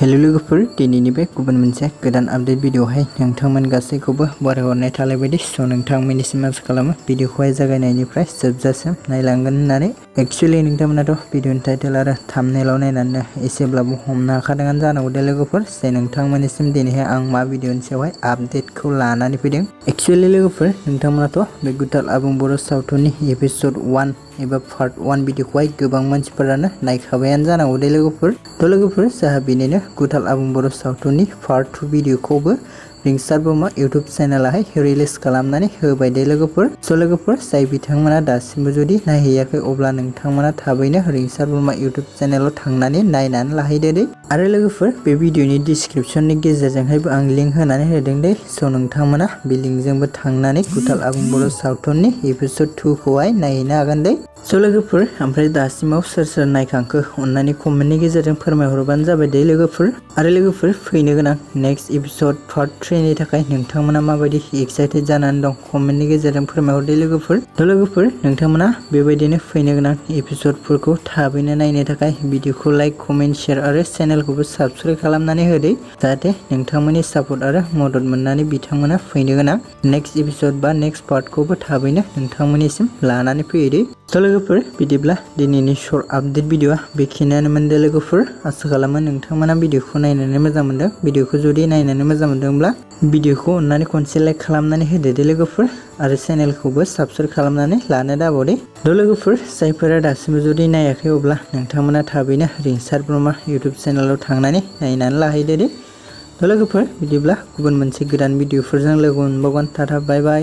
Hello लोगोफोर दिनैनि बे गुबुन मोनसे गोदान आपडेट भिडिअहाय नोंथांमोन गासैखौबो बरायहरनाय थालायबायदि स' नोंथांमोननिसिम आसा खालामो भिडिअखौहाय जागायनायनिफ्राय जोबजासिम नायलांगोन होननानै एक्चुअली नोंथांमोनाथ' भिडिअनि टाइटेल आरो थाम्बनेइलाव नायनानै एसेब्लाबो हमनो हाखादोंआनो जानांगौ दे लोगोफोर जे नोंथांमोननिसिम दिनैहाय आं मा भिडिअनि सायावहाय आपडेटखौ लानानै फैदों। एक्चुअली लोगोफोर नोंथांमोनाथ' बे गुटाल आबुं बर' सावथुननि एपिसड 1 एबा पार्ट 1 भिडिअखौहाय गोबां मानसिफोरानो नायखाबायानो जानांगौ दे लोगोफोर। थ' लोगोफोर जोंहा बेनिनो गुटाल आबुं बर' सावथुननि पार्ट 2 भिडिअखौबो रिंसार ब्रह्म इउटुब चेनेलाहाय रिलिज खालामनानै होबाय दे लोगोफोर। स' लोगोफोर जाय बिथांमोना दासिमबो जुदि नायहैयाखै अब्ला नोंथांमोना थाबैनो रिंसार ब्रह्म इउटुब चेनेलाव थांनानै नायनानै लाहैदो दे। आरो लोगोफोर बे भिडिअनि डिसक्रिपसननि गेजेरजोंहायबो आं लिंक होनानै होदों दे। स' नोंथांमोना बे लिंकजोंबो थांनानै गुटाल आबुं बर' सावथुननि एपिसड 2 खौहाय नायहैनो हागोन दे। स' लोगोफोर ओमफ्राय दासिमाव सोर सोर नायखांखो अन्नानै कमेन्टनि गेजेरजों फोरमायहरबानो जाबाय दे लोगोफोर। आरो लोगोफोर फैनो गोनां नेक्स्ट एपिसड पार्ट 3 नि थाखाय नोंथांमोना माबायदि एक्साइटेड जानानै दं कमेन्टनि गेजेरजों फोरमायहरदो लोगोफोर। थ' लोगोफोर नोंथांमोना बेबायदिनो फैनो गोनां एपिसडफोरखौ थाबैनो नायनो थाखाय भिडिअखौ लाइक कमेन्ट शेयार आरो चेनेलखौबो साबस्क्राइब खालामनानै होदो जाहाथे नोंथांमोननि सापर्ट आरो मदद मोननानै बिथांमोना फैनो गोनां नेक्स्ट एपिसड बा नेक्स्ट पार्टखौबो थाबैनो नोंथांमोननिसिम लानानै फैयो दे। थ' लोगोफोर बिदिब्ला दिनैनि शर्ट आपडेट भिडिअआ बेखिनियानोमोन दे लोगोफोर। आसा खालामो नोंथांमोना भिडिअखौ नायनानै मोजां मोनदों। भिडिअखौ जुदि नायनानै मोजां मोनदोंब्ला भिडिअखौ अन्नानै खनसे लाइक खालामनानै होदो दे लोगोफोर आरो चेनेलखौबो साबस्क्राइब खालामनानै लानो दाबाव दे। थ' लोगोफोर जायफोरा दासिमबो जुदि नायाखै अब्ला नोंथांमोना थाबैनो रिंसार ब्रह्म इउटुब चेनेलाव थांनानै नायनानै लाहैदो दे। थ' लोगोफोर बिदिब्ला गुबुन मोनसे गोदान भिडिअफोरजों लोगो मोनबावगोन। टाटा बाय बाय।